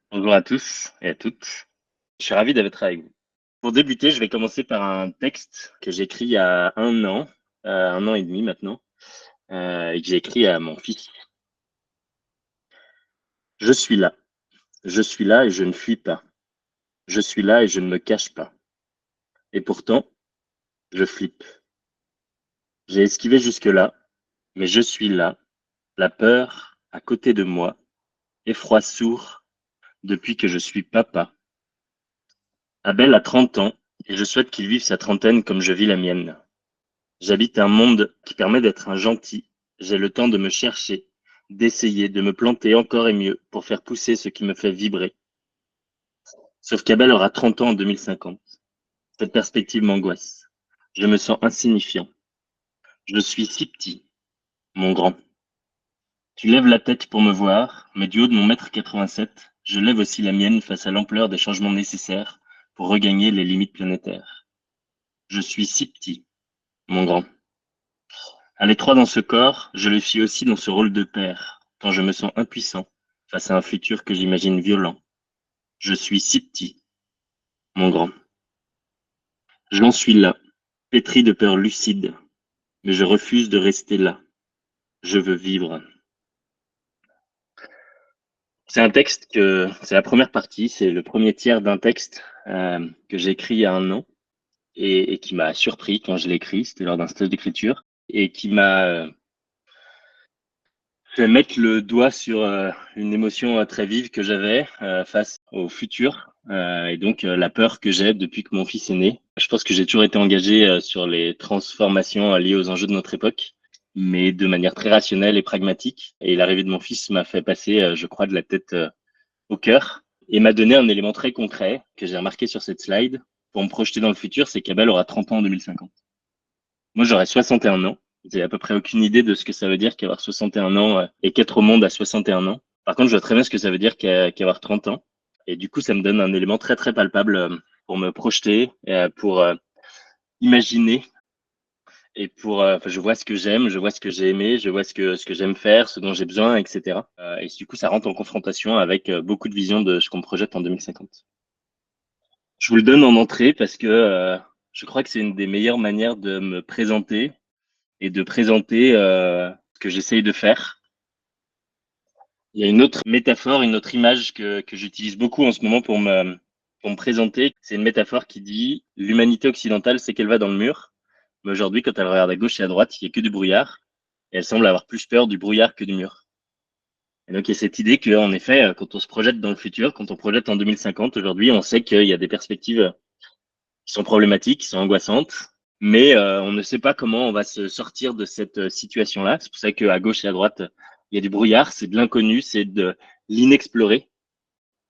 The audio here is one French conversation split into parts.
Bonjour à tous et à toutes. Je suis ravi d'être avec vous. Pour débuter, je vais commencer par un texte que j'ai écrit il y a 1 an, 1 an et demi maintenant, et que j'ai écrit à mon fils. Je suis là. Je suis là et je ne fuis pas. Je suis là et je ne me cache pas. Et pourtant, je flippe. J'ai esquivé jusque-là, mais je suis là, la peur à côté de moi, effroi sourd depuis que je suis papa. Abel a 30 ans et je souhaite qu'il vive sa trentaine comme je vis la mienne. J'habite un monde qui permet d'être un gentil. J'ai le temps de me chercher, d'essayer, de me planter encore et mieux pour faire pousser ce qui me fait vibrer. Sauf qu'Abel aura 30 ans en 2050. Cette perspective m'angoisse. Je me sens insignifiant. Je suis si petit, mon grand. Tu lèves la tête pour me voir, mais du haut de mon mètre 87, je lève aussi la mienne face à l'ampleur des changements nécessaires pour regagner les limites planétaires. Je suis si petit, mon grand. À l'étroit dans ce corps, je le suis aussi dans ce rôle de père, quand je me sens impuissant face à un futur que j'imagine violent. Je suis si petit, mon grand. J'en suis là, pétri de peur lucide, mais je refuse de rester là. Je veux vivre. C'est un texte c'est la première partie, c'est le premier tiers d'un texte que j'ai écrit il y a 1 an et qui m'a surpris quand je l'ai écrit, c'était lors d'un stage d'écriture, et qui m'a fait mettre le doigt sur une émotion très vive que j'avais face au futur et donc la peur que j'ai depuis que mon fils est né. Je pense que j'ai toujours été engagé sur les transformations liées aux enjeux de notre époque, mais de manière très rationnelle et pragmatique. Et l'arrivée de mon fils m'a fait passer, je crois, de la tête au cœur et m'a donné un élément très concret que j'ai remarqué sur cette slide pour me projeter dans le futur, c'est qu'Abel aura 30 ans en 2050. Moi, j'aurai 61 ans. J'ai à peu près aucune idée de ce que ça veut dire qu'avoir 61 ans et qu'être au monde à 61 ans. Par contre, je vois très bien ce que ça veut dire qu'avoir 30 ans. Et du coup, ça me donne un élément très, très palpable pour me projeter, pour imaginer et enfin, je vois ce que j'aime, je vois ce que j'ai aimé, je vois ce que j'aime faire, ce dont j'ai besoin, etc. Et du coup, ça rentre en confrontation avec beaucoup de visions de ce qu'on me projette en 2050. Je vous le donne en entrée parce que je crois que c'est une des meilleures manières de me présenter et de présenter ce que j'essaye de faire. Il y a une autre métaphore, une autre image que j'utilise beaucoup en ce moment pour me présenter. C'est une métaphore qui dit l'humanité occidentale sait qu'elle va dans le mur, mais aujourd'hui, quand elle regarde à gauche et à droite, il n'y a que du brouillard et elle semble avoir plus peur du brouillard que du mur. Et donc, il y a cette idée qu'en effet, quand on se projette dans le futur, quand on projette en 2050, aujourd'hui, on sait qu'il y a des perspectives qui sont problématiques, qui sont angoissantes, mais on ne sait pas comment on va se sortir de cette situation-là. C'est pour ça qu'à gauche et à droite, il y a du brouillard, c'est de l'inconnu, c'est de l'inexploré.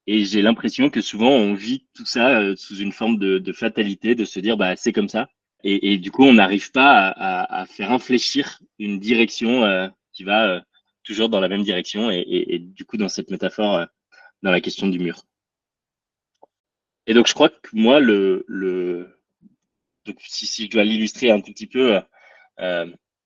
Et j'ai l'impression que souvent on vit tout ça sous une forme de fatalité, de se dire bah c'est comme ça. Et du coup, on n'arrive pas à faire infléchir une direction qui va toujours dans la même direction. Et du coup, dans cette métaphore, dans la question du mur. Et donc, je crois que moi, donc, si je dois l'illustrer un tout petit peu, euh,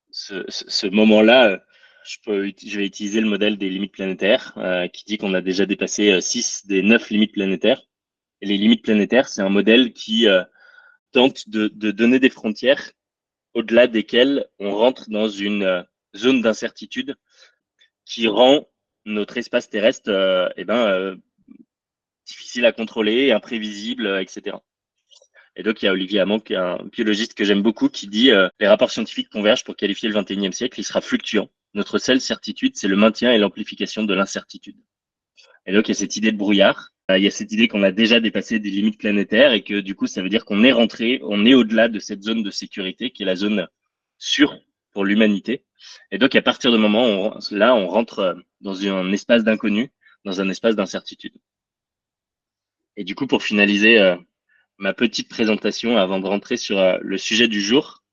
ce moment-là, je vais utiliser le modèle des limites planétaires qui dit qu'on a déjà dépassé 6 des 9 limites planétaires. Et les limites planétaires, c'est un modèle qui tente de donner des frontières au-delà desquelles on rentre dans une zone d'incertitude qui rend notre espace terrestre difficile à contrôler, imprévisible, etc. Et donc, il y a Olivier Hamon, qui est un biologiste que j'aime beaucoup, qui dit les rapports scientifiques convergent pour qualifier le 21e siècle, il sera fluctuant. Notre seule certitude, c'est le maintien et l'amplification de l'incertitude. Et donc, il y a cette idée de brouillard. Il y a cette idée qu'on a déjà dépassé des limites planétaires et que du coup, ça veut dire qu'on est rentré, on est au-delà de cette zone de sécurité qui est la zone sûre pour l'humanité. Et donc, à partir du moment où on rentre dans un espace d'inconnu, dans un espace d'incertitude. Et du coup, pour finaliser ma petite présentation avant de rentrer sur le sujet du jour,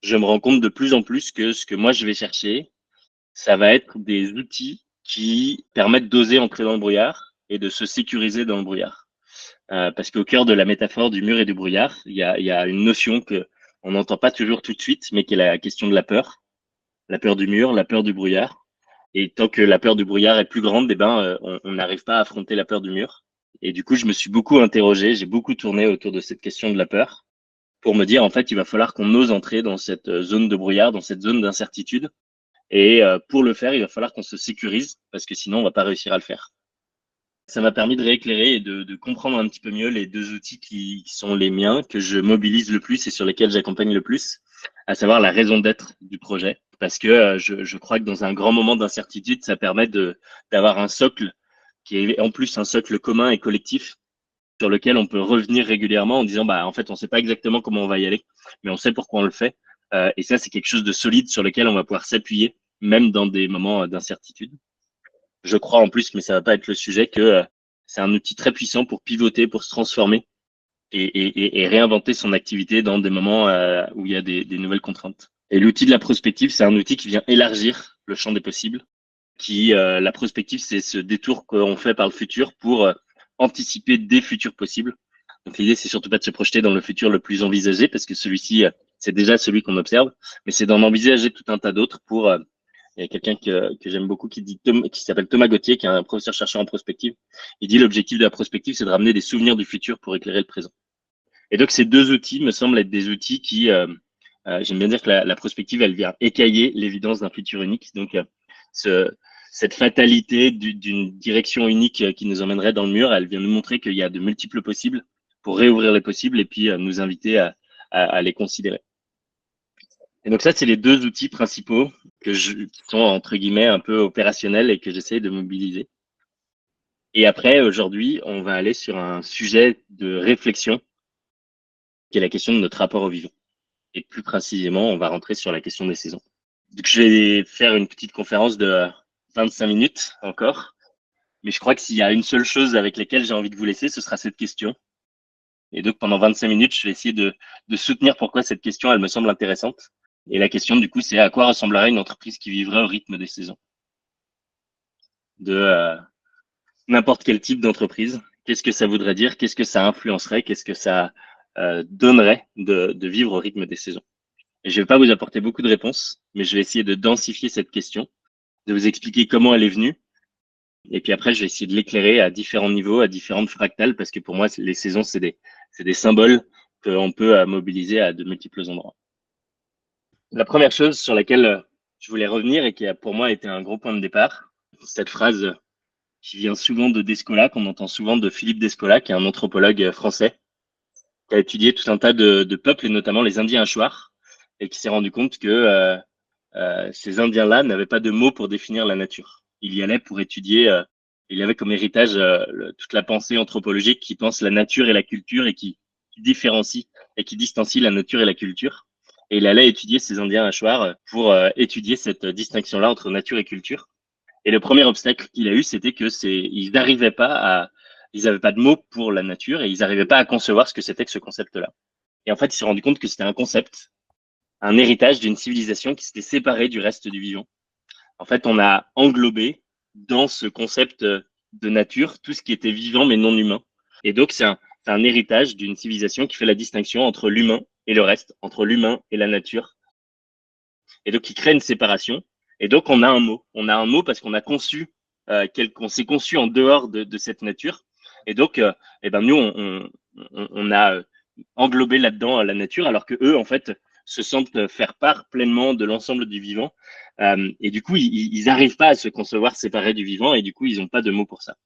je me rends compte de plus en plus que ce que moi je vais chercher, ça va être des outils qui permettent d'oser entrer dans le brouillard et de se sécuriser dans le brouillard. Parce qu'au cœur de la métaphore du mur et du brouillard, il y a une notion que on n'entend pas toujours tout de suite, mais qui est la question de la peur du mur, la peur du brouillard. Et tant que la peur du brouillard est plus grande, eh ben, on n'arrive pas à affronter la peur du mur. Et du coup, je me suis beaucoup interrogé, j'ai beaucoup tourné autour de cette question de la peur pour me dire, en fait, il va falloir qu'on ose entrer dans cette zone de brouillard, dans cette zone d'incertitude. Et pour le faire, il va falloir qu'on se sécurise parce que sinon, on va pas réussir à le faire. Ça m'a permis de rééclairer et de comprendre un petit peu mieux les deux outils qui sont les miens, que je mobilise le plus et sur lesquels j'accompagne le plus, à savoir la raison d'être du projet. Parce que je crois que dans un grand moment d'incertitude, ça permet d'avoir un socle qui est en plus un socle commun et collectif sur lequel on peut revenir régulièrement en disant, bah, en fait, on sait pas exactement comment on va y aller, mais on sait pourquoi on le fait. Et ça, c'est quelque chose de solide sur lequel on va pouvoir s'appuyer, même dans des moments d'incertitude. Je crois en plus, mais ça va pas être le sujet, que c'est un outil très puissant pour pivoter, pour se transformer et réinventer son activité dans des moments où il y a des nouvelles contraintes. Et l'outil de la prospective, c'est un outil qui vient élargir le champ des possibles. La prospective, c'est ce détour qu'on fait par le futur pour anticiper des futurs possibles. Donc l'idée, c'est surtout pas de se projeter dans le futur le plus envisagé, parce que celui-ci, c'est déjà celui qu'on observe, mais c'est d'en envisager tout un tas d'autres pour il y a quelqu'un que j'aime beaucoup qui s'appelle Thomas Gauthier, qui est un professeur chercheur en prospective. Il dit l'objectif de la prospective, c'est de ramener des souvenirs du futur pour éclairer le présent. Et donc ces deux outils me semblent être des outils qui, j'aime bien dire que la prospective, elle vient écailler l'évidence d'un futur unique. Donc cette fatalité d'une direction unique qui nous emmènerait dans le mur, elle vient nous montrer qu'il y a de multiples possibles pour réouvrir les possibles et puis nous inviter à les considérer. Et donc ça, c'est les deux outils principaux qui sont entre guillemets un peu opérationnels et que j'essaie de mobiliser. Et après, aujourd'hui, on va aller sur un sujet de réflexion qui est la question de notre rapport au vivant. Et plus précisément, on va rentrer sur la question des saisons. Donc, je vais faire une petite conférence de 25 minutes encore. Mais je crois que s'il y a une seule chose avec laquelle j'ai envie de vous laisser, ce sera cette question. Et donc, pendant 25 minutes, je vais essayer de soutenir pourquoi cette question, elle me semble intéressante. Et la question, du coup, c'est à quoi ressemblerait une entreprise qui vivrait au rythme des saisons de n'importe quel type d'entreprise. Qu'est-ce que ça voudrait dire? Qu'est-ce que ça influencerait? Qu'est-ce que ça donnerait de vivre au rythme des saisons? Et je ne vais pas vous apporter beaucoup de réponses, mais je vais essayer de densifier cette question, de vous expliquer comment elle est venue. Et puis après, je vais essayer de l'éclairer à différents niveaux, à différentes fractales, parce que pour moi, les saisons, c'est des symboles qu'on peut mobiliser à de multiples endroits. La première chose sur laquelle je voulais revenir et qui a pour moi été un gros point de départ, cette phrase qui vient souvent de Descola, qu'on entend souvent de Philippe Descola, qui est un anthropologue français, qui a étudié tout un tas de peuples, et notamment les Indiens Achuar, et qui s'est rendu compte que ces Indiens-là n'avaient pas de mots pour définir la nature. Il y allait pour étudier, il avait comme héritage toute la pensée anthropologique qui pense la nature et la culture et qui différencie et qui distancie la nature et la culture. Et il allait étudier ces Indiens Achuar pour étudier cette distinction-là entre nature et culture. Et le premier obstacle qu'il a eu, c'était que ils n'arrivaient pas ils n'avaient pas de mots pour la nature et ils n'arrivaient pas à concevoir ce que c'était que ce concept-là. Et en fait, il s'est rendu compte que c'était un concept, un héritage d'une civilisation qui s'était séparée du reste du vivant. En fait, on a englobé dans ce concept de nature tout ce qui était vivant mais non humain. Et donc, c'est un héritage d'une civilisation qui fait la distinction entre l'humain et le reste, entre l'humain et la nature. Et donc, qui crée une séparation. Et donc, on a un mot. On a un mot parce qu'on a conçu, qu'on s'est conçu en dehors de cette nature. Et donc, eh ben, nous, on a englobé là-dedans la nature, alors que eux, en fait, se sentent faire part pleinement de l'ensemble du vivant. Et du coup, ils n'arrivent pas à se concevoir séparés du vivant, et du coup, ils n'ont pas de mots pour ça.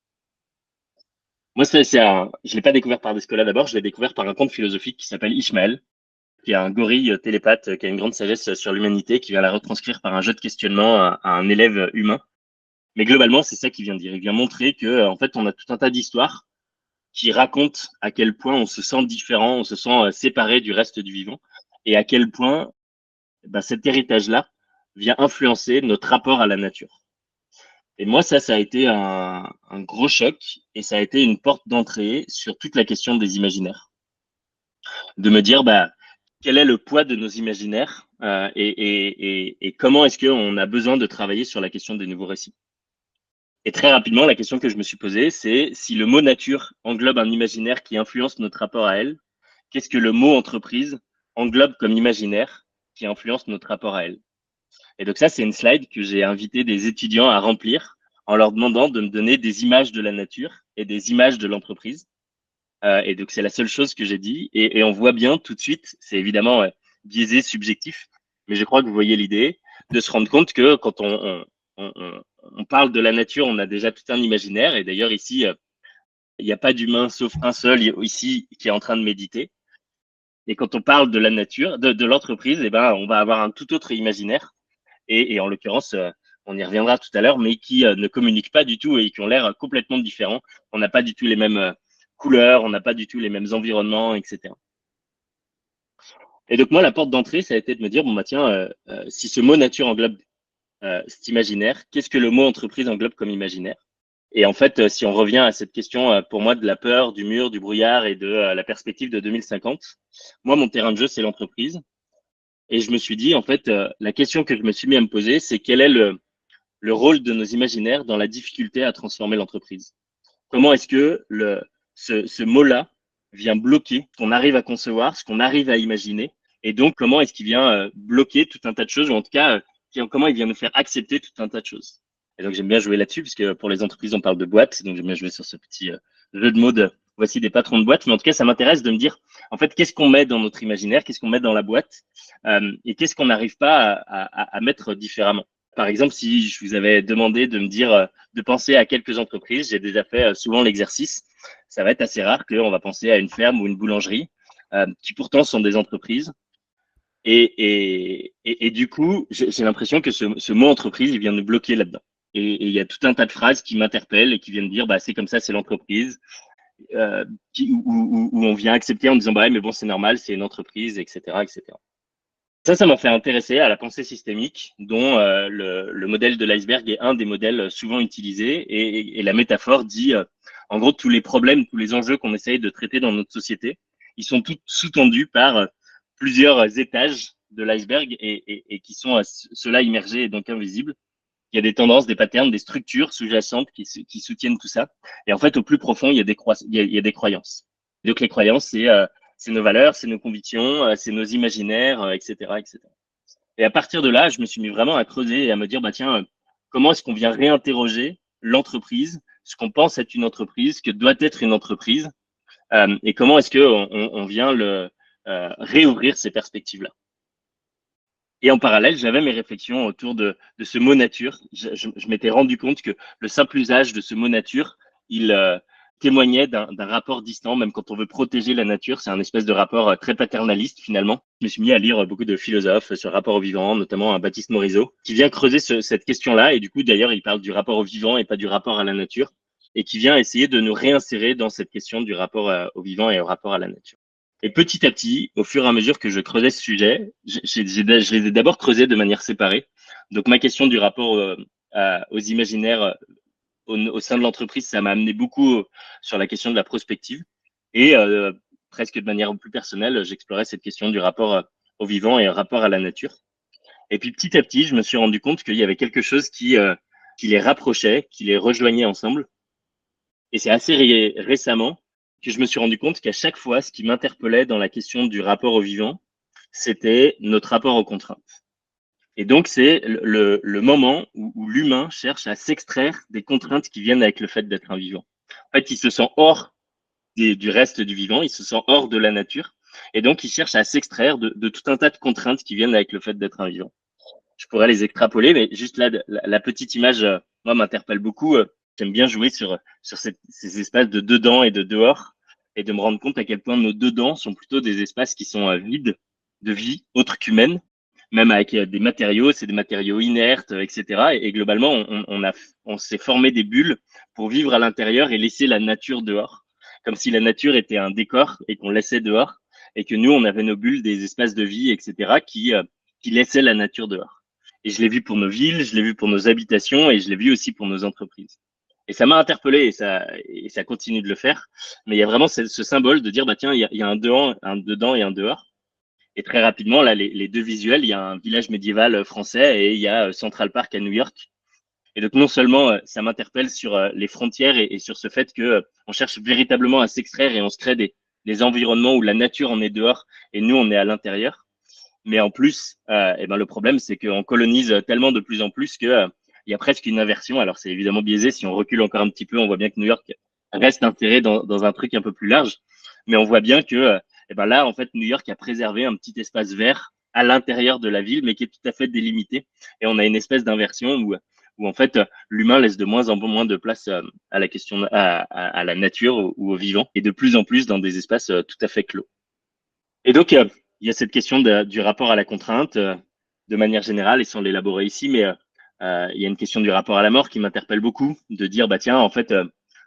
Moi, je l'ai pas découvert par Descola d'abord, je l'ai découvert par un conte philosophique qui s'appelle Ishmael, qui est un gorille télépathe qui a une grande sagesse sur l'humanité, qui vient la retranscrire par un jeu de questionnement à un élève humain. Mais globalement, c'est ça qu'il vient dire. Il vient montrer que, en fait, on a tout un tas d'histoires qui racontent à quel point on se sent différent, on se sent séparé du reste du vivant, et à quel point cet héritage-là vient influencer notre rapport à la nature. Et moi, ça a été un gros choc, et ça a été une porte d'entrée sur toute la question des imaginaires. De me dire, quel est le poids de nos imaginaires et comment est-ce qu'on a besoin de travailler sur la question des nouveaux récits. Et très rapidement, la question que je me suis posée, c'est si le mot nature englobe un imaginaire qui influence notre rapport à elle, qu'est-ce que le mot entreprise englobe comme imaginaire qui influence notre rapport à elle? Et donc ça, c'est une slide que j'ai invité des étudiants à remplir en leur demandant de me donner des images de la nature et des images de l'entreprise. Et donc, c'est la seule chose que j'ai dit. Et on voit bien tout de suite, c'est évidemment biaisé, subjectif, mais je crois que vous voyez l'idée de se rendre compte que quand on parle de la nature, on a déjà tout un imaginaire. Et d'ailleurs, ici, il n'y a pas d'humain sauf un seul ici qui est en train de méditer. Et quand on parle de la nature, de l'entreprise, eh ben, on va avoir un tout autre imaginaire. Et en l'occurrence, on y reviendra tout à l'heure, mais qui ne communiquent pas du tout et qui ont l'air complètement différents. On n'a pas du tout les mêmes couleurs, on n'a pas du tout les mêmes environnements, etc. Et donc moi, la porte d'entrée, ça a été de me dire, bon bah tiens, si ce mot nature englobe cet imaginaire, qu'est-ce que le mot entreprise englobe comme imaginaire? Et en fait, si on revient à cette question, pour moi, de la peur, du mur, du brouillard et de la perspective de 2050, moi, mon terrain de jeu, c'est l'entreprise. Et je me suis dit, en fait, la question que je me suis mis à me poser, c'est quel est le rôle de nos imaginaires dans la difficulté à transformer l'entreprise. Comment est-ce que ce mot-là vient bloquer ce qu'on arrive à concevoir, ce qu'on arrive à imaginer, et donc comment est-ce qu'il vient bloquer tout un tas de choses, ou en tout cas, comment il vient nous faire accepter tout un tas de choses. Et donc j'aime bien jouer là-dessus, puisque pour les entreprises, on parle de boîtes, donc j'aime bien jouer sur ce petit jeu de mots de voici des patrons de boîtes, mais en tout cas, ça m'intéresse de me dire, en fait, qu'est-ce qu'on met dans notre imaginaire, qu'est-ce qu'on met dans la boîte, et qu'est-ce qu'on n'arrive pas à mettre différemment. Par exemple, si je vous avais demandé de me dire, de penser à quelques entreprises, j'ai déjà fait souvent l'exercice. Ça va être assez rare qu'on va penser à une ferme ou une boulangerie, qui pourtant sont des entreprises. Et du coup, j'ai l'impression que ce mot entreprise, il vient nous bloquer là-dedans. Et il y a tout un tas de phrases qui m'interpellent et qui viennent dire, bah, c'est comme ça, c'est l'entreprise, où on vient accepter en disant, bah, ouais, mais bon, c'est normal, c'est une entreprise, etc., etc. Ça m'a fait intéresser à la pensée systémique, dont le modèle de l'iceberg est un des modèles souvent utilisés. Et la métaphore dit, en gros, tous les problèmes, tous les enjeux qu'on essaye de traiter dans notre société, ils sont tous sous-tendus par plusieurs étages de l'iceberg et qui sont ceux-là immergés et donc invisibles. Il y a des tendances, des patterns, des structures sous-jacentes qui soutiennent tout ça. Et en fait, au plus profond, il y a il y a des croyances. Donc les croyances, c'est nos valeurs, c'est nos convictions, c'est nos imaginaires, etc., etc. Et à partir de là, je me suis mis vraiment à creuser et à me dire, bah tiens, comment est-ce qu'on vient réinterroger l'entreprise, ce qu'on pense être une entreprise, ce que doit être une entreprise, et comment est-ce que on vient réouvrir ces perspectives-là. Et en parallèle, j'avais mes réflexions autour de ce mot nature. Je m'étais rendu compte que le simple usage de ce mot nature, il témoignait d'un rapport distant, même quand on veut protéger la nature, c'est un espèce de rapport très paternaliste finalement. Je me suis mis à lire beaucoup de philosophes sur le rapport au vivant, notamment un Baptiste Morisot, qui vient creuser cette question-là. Et du coup, d'ailleurs, il parle du rapport au vivant et pas du rapport à la nature, et qui vient essayer de nous réinsérer dans cette question du rapport au vivant et au rapport à la nature. Et petit à petit, au fur et à mesure que je creusais ce sujet, je les ai d'abord creusés de manière séparée. Donc ma question du rapport aux imaginaires au sein de l'entreprise, ça m'a amené beaucoup sur la question de la prospective. Et presque de manière plus personnelle, j'explorais cette question du rapport au vivant et au rapport à la nature. Et puis petit à petit, je me suis rendu compte qu'il y avait quelque chose qui les rapprochait, qui les rejoignait ensemble. Et c'est assez récemment que je me suis rendu compte qu'à chaque fois, ce qui m'interpellait dans la question du rapport au vivant, c'était notre rapport aux contraintes. Et donc, c'est le moment où l'humain cherche à s'extraire des contraintes qui viennent avec le fait d'être un vivant. En fait, il se sent hors du reste du vivant, il se sent hors de la nature, et donc il cherche à s'extraire de tout un tas de contraintes qui viennent avec le fait d'être un vivant. Je pourrais les extrapoler, mais juste là, la petite image, moi, m'interpelle beaucoup. J'aime bien jouer sur ces espaces de dedans et de dehors, et de me rendre compte à quel point nos dedans sont plutôt des espaces qui sont vides de vie autre qu'humaine, même avec des matériaux, c'est des matériaux inertes, etc. Et globalement, on s'est formé des bulles pour vivre à l'intérieur et laisser la nature dehors, comme si la nature était un décor et qu'on laissait dehors, et que nous, on avait nos bulles, des espaces de vie, etc., qui laissaient la nature dehors. Et je l'ai vu pour nos villes, je l'ai vu pour nos habitations et je l'ai vu aussi pour nos entreprises. Et ça m'a interpellé et ça continue de le faire. Mais il y a vraiment ce symbole de dire, bah tiens, il y a un dedans et un dehors. Et très rapidement, là, les deux visuels, il y a un village médiéval français et il y a Central Park à New York. Et donc, non seulement ça m'interpelle sur les frontières et sur ce fait que on cherche véritablement à s'extraire et on se crée des environnements où la nature en est dehors et nous, on est à l'intérieur. Mais en plus, eh ben, le problème, c'est qu'on colonise tellement de plus en plus que il y a presque une inversion. Alors c'est évidemment biaisé. Si on recule encore un petit peu, on voit bien que New York reste inséré dans un truc un peu plus large. Mais on voit bien que eh ben là, en fait, New York a préservé un petit espace vert à l'intérieur de la ville, mais qui est tout à fait délimité. Et on a une espèce d'inversion où en fait, l'humain laisse de moins en moins de place à la question, à la nature ou au vivant, et de plus en plus dans des espaces tout à fait clos. Et donc, il y a cette question du rapport à la contrainte de manière générale, et sans l'élaborer ici, mais il y a une question du rapport à la mort qui m'interpelle beaucoup, de dire, bah tiens, en fait,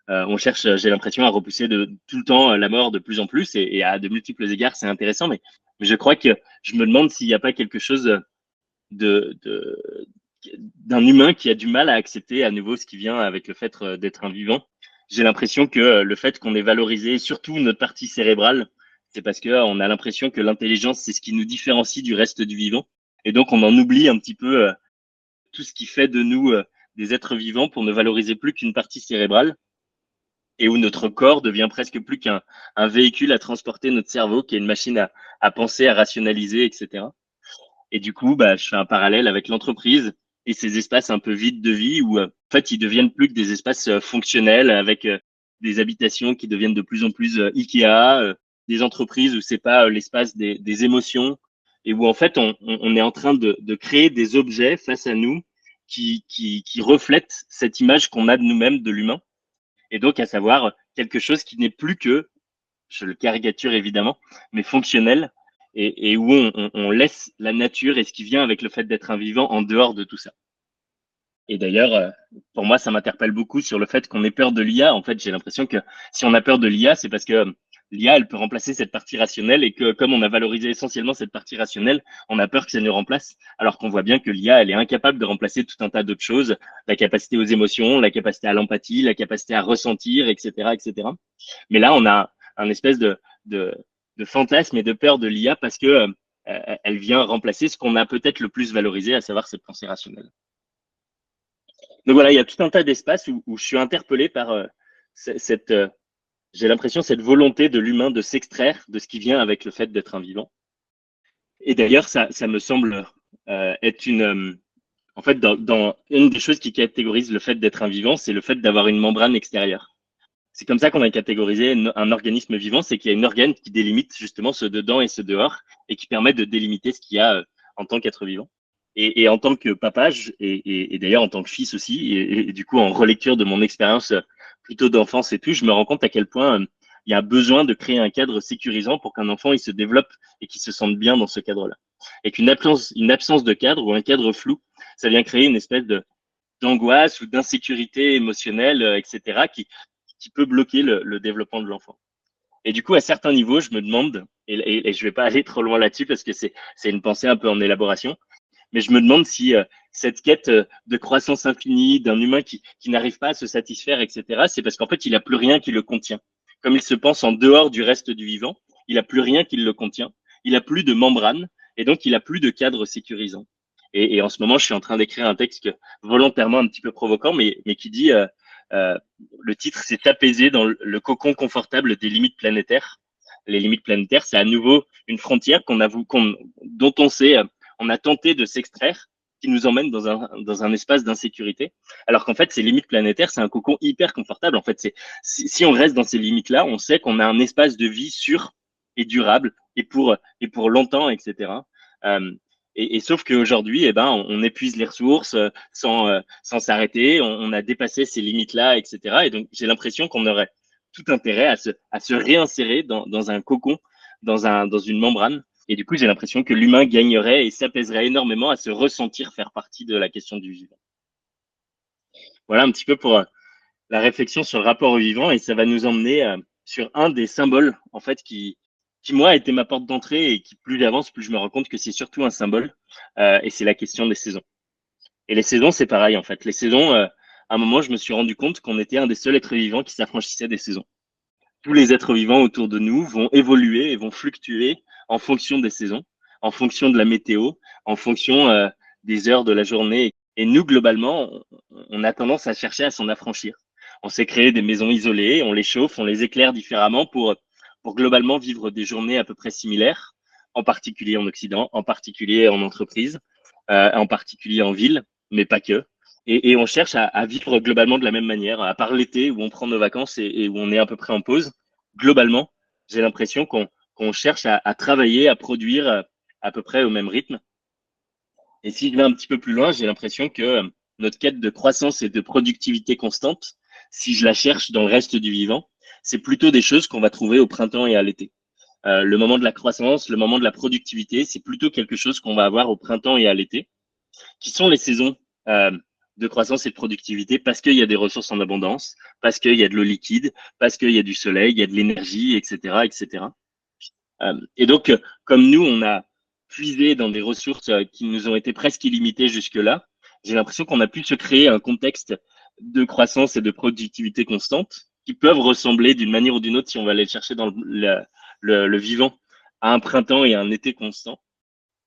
on cherche, j'ai l'impression, à repousser tout le temps la mort de plus en plus, et à de multiples égards, c'est intéressant, mais je crois que je me demande s'il n'y a pas quelque chose de, de, d'un humain qui a du mal à accepter à nouveau ce qui vient avec le fait d'être un vivant. J'ai l'impression que le fait qu'on ait valorisé surtout notre partie cérébrale, c'est parce que on a l'impression que l'intelligence, c'est ce qui nous différencie du reste du vivant. Et donc, on en oublie un petit peu tout ce qui fait de nous des êtres vivants pour ne valoriser plus qu'une partie cérébrale et où notre corps devient presque plus qu'un véhicule à transporter notre cerveau, qui est une machine à penser, à rationaliser, etc. Et du coup, bah, je fais un parallèle avec l'entreprise et ces espaces un peu vides de vie où, en fait, ils deviennent plus que des espaces fonctionnels avec des habitations qui deviennent de plus en plus Ikea, des entreprises où c'est pas l'espace des émotions et où, en fait, on est en train de créer des objets face à nous qui reflètent cette image qu'on a de nous-mêmes, de l'humain. Et donc, à savoir quelque chose qui n'est plus que, je le caricature évidemment, mais fonctionnel, et où on laisse la nature et ce qui vient avec le fait d'être un vivant en dehors de tout ça. Et d'ailleurs, pour moi, ça m'interpelle beaucoup sur le fait qu'on ait peur de l'IA. En fait, j'ai l'impression que si on a peur de l'IA, c'est parce que l'IA, elle peut remplacer cette partie rationnelle et que comme on a valorisé essentiellement cette partie rationnelle, on a peur que ça nous remplace, alors qu'on voit bien que l'IA, elle est incapable de remplacer tout un tas d'autres choses, la capacité aux émotions, la capacité à l'empathie, la capacité à ressentir, etc., etc. Mais là, on a un espèce de, de fantasme et de peur de l'IA parce que elle vient remplacer ce qu'on a peut-être le plus valorisé, à savoir cette pensée rationnelle. Donc voilà, il y a tout un tas d'espaces où je suis interpellé par cette, j'ai l'impression, cette volonté de l'humain de s'extraire de ce qui vient avec le fait d'être un vivant. Et d'ailleurs, ça me semble être en fait, dans une des choses qui catégorise le fait d'être un vivant, c'est le fait d'avoir une membrane extérieure. C'est comme ça qu'on a catégorisé un organisme vivant, c'est qu'il y a une organe qui délimite justement ce dedans et ce dehors, et qui permet de délimiter ce qu'il y a en tant qu'être vivant. Et en tant que papa, et d'ailleurs en tant que fils aussi, et du coup en relecture de mon expérience plutôt d'enfance et tout, je me rends compte à quel point il y a besoin de créer un cadre sécurisant pour qu'un enfant il se développe et qu'il se sente bien dans ce cadre-là. Et une absence de cadre ou un cadre flou, ça vient créer une espèce d'angoisse ou d'insécurité émotionnelle, etc., qui peut bloquer le développement de l'enfant. Et du coup, à certains niveaux, je me demande, et je vais pas aller trop loin là-dessus parce que c'est une pensée un peu en élaboration, mais je me demande si cette quête de croissance infinie d'un humain qui n'arrive pas à se satisfaire, etc., c'est parce qu'en fait, il n'a plus rien qui le contient. Comme il se pense en dehors du reste du vivant, il n'a plus rien qui le contient, il n'a plus de membrane, et donc il n'a plus de cadre sécurisant. Et en ce moment, je suis en train d'écrire un texte volontairement un petit peu provoquant, mais qui dit, euh, le titre, c'est S'apaiser dans le cocon confortable des limites planétaires. Les limites planétaires, c'est à nouveau une frontière dont on a tenté de s'extraire, qui nous emmène dans un espace d'insécurité. Alors qu'en fait, ces limites planétaires, c'est un cocon hyper confortable. En fait, si on reste dans ces limites-là, on sait qu'on a un espace de vie sûr et durable et pour longtemps, etc. Euh, et sauf qu'aujourd'hui, eh ben, on épuise les ressources sans s'arrêter. On a dépassé ces limites-là, etc. Et donc, j'ai l'impression qu'on aurait tout intérêt à se réinsérer dans un cocon, dans une membrane. Et du coup, j'ai l'impression que l'humain gagnerait et s'apaiserait énormément à se ressentir faire partie de la question du vivant. Voilà un petit peu pour la réflexion sur le rapport au vivant, et ça va nous emmener sur un des symboles, en fait, qui moi, a été ma porte d'entrée et qui, plus j'avance, plus je me rends compte que c'est surtout un symbole, et c'est la question des saisons. Et les saisons, c'est pareil, en fait. Les saisons, à un moment, je me suis rendu compte qu'on était un des seuls êtres vivants qui s'affranchissait des saisons. Tous les êtres vivants autour de nous vont évoluer et vont fluctuer en fonction des saisons, en fonction de la météo, en fonction des heures de la journée. Et nous, globalement, on a tendance à chercher à s'en affranchir. On s'est créé des maisons isolées, on les chauffe, on les éclaire différemment pour globalement vivre des journées à peu près similaires, en particulier en Occident, en particulier en entreprise, en particulier en ville, mais pas que. Et on cherche à vivre globalement de la même manière, à part l'été où on prend nos vacances et où on est à peu près en pause. Globalement, j'ai l'impression qu'on cherche à travailler, à produire à peu près au même rythme. Et si je vais un petit peu plus loin, j'ai l'impression que notre quête de croissance et de productivité constante, si je la cherche dans le reste du vivant, c'est plutôt des choses qu'on va trouver au printemps et à l'été. Le moment de la croissance, le moment de la productivité, c'est plutôt quelque chose qu'on va avoir au printemps et à l'été, qui sont les saisons euh, de croissance et de productivité parce qu'il y a des ressources en abondance, parce qu'il y a de l'eau liquide, parce qu'il y a du soleil, il y a de l'énergie, etc., etc. Et donc, comme nous, on a puisé dans des ressources qui nous ont été presque illimitées jusque-là, j'ai l'impression qu'on a pu se créer un contexte de croissance et de productivité constante qui peuvent ressembler d'une manière ou d'une autre, si on va aller chercher dans le vivant, à un printemps et à un été constant.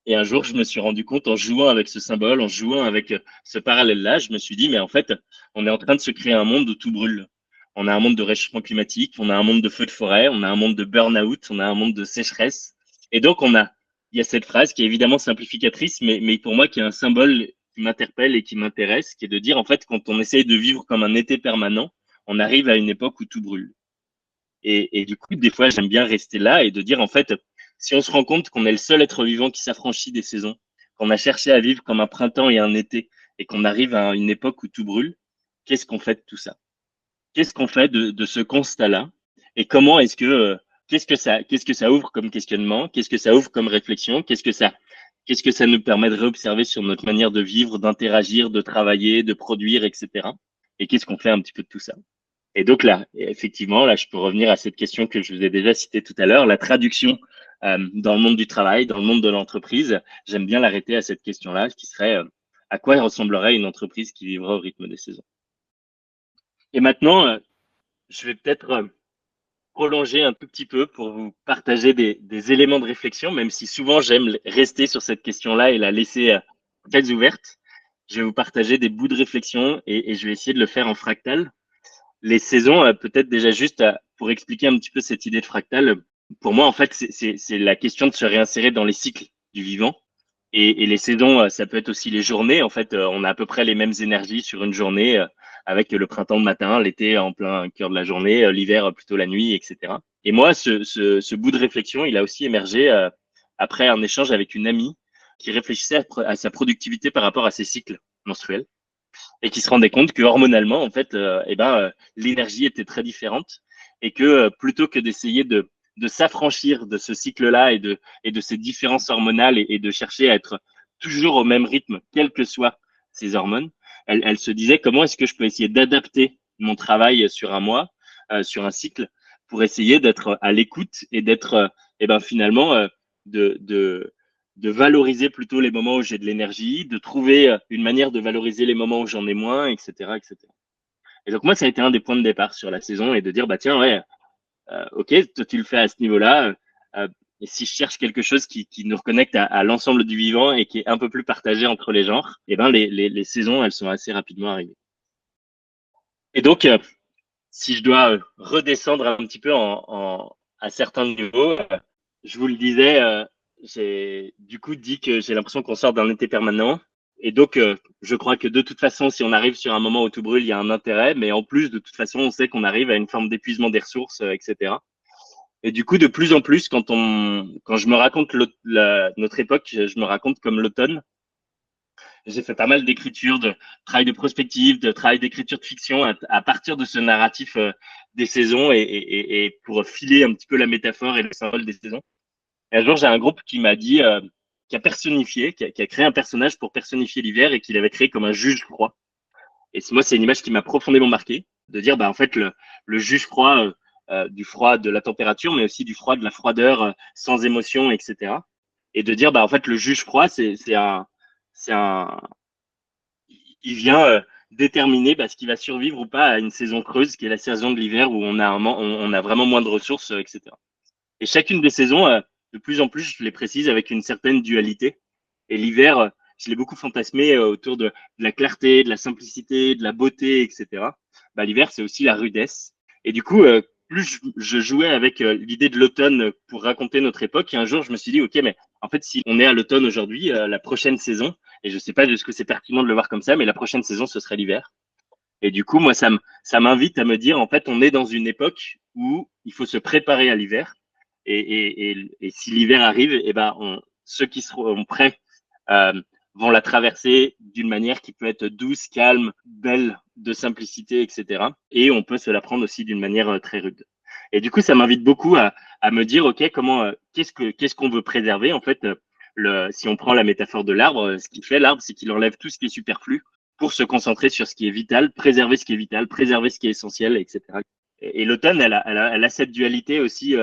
Et un jour, je me suis rendu compte en jouant avec ce symbole, en jouant avec ce parallèle-là, je me suis dit, mais en fait, on est en train de se créer un monde où tout brûle. On a un monde de réchauffement climatique, on a un monde de feux de forêt, on a un monde de burn-out, on a un monde de sécheresse. Et donc, il y a cette phrase qui est évidemment simplificatrice, mais pour moi, qui est un symbole qui m'interpelle et qui m'intéresse, qui est de dire, en fait, quand on essaye de vivre comme un été permanent, on arrive à une époque où tout brûle. Et du coup, des fois, j'aime bien rester là et de dire, en fait, si on se rend compte qu'on est le seul être vivant qui s'affranchit des saisons, qu'on a cherché à vivre comme un printemps et un été, et qu'on arrive à une époque où tout brûle, qu'est-ce qu'on fait de tout ça? Qu'est-ce qu'on fait de ce constat-là? Et comment est-ce que, qu'est-ce que ça ouvre comme questionnement? Qu'est-ce que ça ouvre comme réflexion? Qu'est-ce que ça nous permet de réobserver sur notre manière de vivre, d'interagir, de travailler, de produire, etc. Et qu'est-ce qu'on fait un petit peu de tout ça? Et donc là, effectivement, là, je peux revenir à cette question que je vous ai déjà citée tout à l'heure, la traduction dans le monde du travail, dans le monde de l'entreprise. J'aime bien l'arrêter à cette question-là, qui serait à quoi ressemblerait une entreprise qui vivrait au rythme des saisons. Et maintenant, je vais peut-être prolonger un tout petit peu pour vous partager des éléments de réflexion, même si souvent j'aime rester sur cette question-là et la laisser très ouverte. Je vais vous partager des bouts de réflexion et je vais essayer de le faire en fractal. Les saisons, peut-être déjà juste pour expliquer un petit peu cette idée de fractal, pour moi, en fait, c'est la question de se réinsérer dans les cycles du vivant. Et les saisons, ça peut être aussi les journées. En fait, on a à peu près les mêmes énergies sur une journée, avec le printemps le matin, l'été en plein cœur de la journée, l'hiver plutôt la nuit, etc. Et moi, ce bout de réflexion, il a aussi émergé après un échange avec une amie qui réfléchissait à sa productivité par rapport à ses cycles menstruels et qui se rendait compte que hormonalement, en fait, l'énergie était très différente et que plutôt que d'essayer de s'affranchir de ce cycle-là et de ces différences hormonales et de chercher à être toujours au même rythme, quelles que soient ces hormones, elle se disait comment est-ce que je peux essayer d'adapter mon travail sur un mois, sur un cycle, pour essayer d'être à l'écoute et d'être, finalement, de de valoriser plutôt les moments où j'ai de l'énergie, de trouver une manière de valoriser les moments où j'en ai moins, etc., etc. Et donc moi, ça a été un des points de départ sur la saison et de dire, bah tiens, ouais, ok, toi tu le fais à ce niveau-là. Et si je cherche quelque chose qui nous reconnecte à l'ensemble du vivant et qui est un peu plus partagé entre les genres, eh ben les saisons, elles sont assez rapidement arrivées. Et donc, si je dois redescendre un petit peu à certains niveaux, je vous le disais, j'ai du coup dit que j'ai l'impression qu'on sort d'un été permanent. Et donc, je crois que de toute façon, si on arrive sur un moment où tout brûle, il y a un intérêt. Mais en plus, de toute façon, on sait qu'on arrive à une forme d'épuisement des ressources, etc. Et du coup, de plus en plus, quand je me raconte notre époque, je me raconte comme l'automne. J'ai fait pas mal d'écriture, de travail de prospective, de travail d'écriture de fiction à partir de ce narratif des saisons et pour filer un petit peu la métaphore et le symbole des saisons. Et un jour, j'ai un groupe qui m'a dit, qui a personnifié, qui a créé un personnage pour personnifier l'hiver et qu'il avait créé comme un juge froid. Et moi, c'est une image qui m'a profondément marqué, de dire, bah en fait, le juge froid, du froid de la température, mais aussi du froid de la froideur, sans émotion, etc. Et de dire, bah en fait, le juge froid, c'est un, il vient déterminer ce qui va survivre ou pas à une saison creuse, qui est la saison de l'hiver où on a vraiment moins de ressources, etc. Et chacune des saisons, de plus en plus, je les précise avec une certaine dualité. Et l'hiver, je l'ai beaucoup fantasmé autour de la clarté, de la simplicité, de la beauté, etc. Bah, l'hiver, c'est aussi la rudesse. Et du coup, plus je jouais avec l'idée de l'automne pour raconter notre époque, et un jour, je me suis dit, OK, mais en fait, si on est à l'automne aujourd'hui, la prochaine saison, Et je sais pas jusqu'où c'est pertinent de le voir comme ça, mais la prochaine saison, ce serait l'hiver. Et du coup, moi, ça m'invite à me dire, en fait, on est dans une époque où il faut se préparer à l'hiver. Et si l'hiver arrive, eh ben, ceux qui seront prêts euh, vont la traverser d'une manière qui peut être douce, calme, belle, de simplicité, etc. Et on peut se la prendre aussi d'une manière très rude. Et du coup, ça m'invite beaucoup à me dire, OK, comment, qu'est-ce qu'on veut préserver? En fait, si on prend la métaphore de l'arbre, ce qu'il fait, l'arbre, c'est qu'il enlève tout ce qui est superflu pour se concentrer sur ce qui est vital, préserver ce qui est vital, préserver ce qui est essentiel, etc. Et l'automne, elle a cette dualité aussi.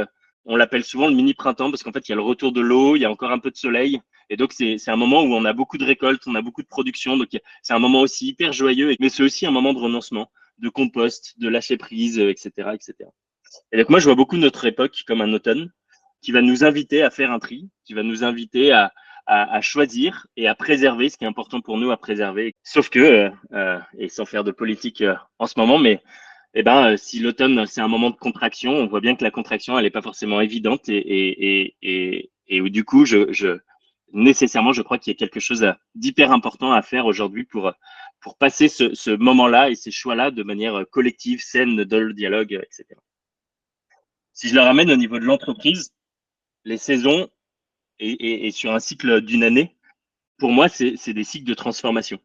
On l'appelle souvent le mini printemps parce qu'en fait, il y a le retour de l'eau, il y a encore un peu de soleil. Et donc, c'est un moment où on a beaucoup de récoltes, on a beaucoup de production. Donc, c'est un moment aussi hyper joyeux, mais c'est aussi un moment de renoncement, de compost, de lâcher prise, etc., etc. Et donc, moi, je vois beaucoup notre époque comme un automne qui va nous inviter à faire un tri, qui va nous inviter à choisir et à préserver ce qui est important pour nous à préserver. Sauf que, et sans faire de politique en ce moment, mais si l'automne, c'est un moment de contraction, on voit bien que la contraction, elle n'est pas forcément évidente et où du coup, nécessairement, je crois qu'il y a quelque chose d'hyper important à faire aujourd'hui pour passer ce moment-là et ces choix-là de manière collective, saine, dans le dialogue, etc. Si je le ramène au niveau de l'entreprise, les saisons et sur un cycle d'une année, pour moi, c'est des cycles de transformation.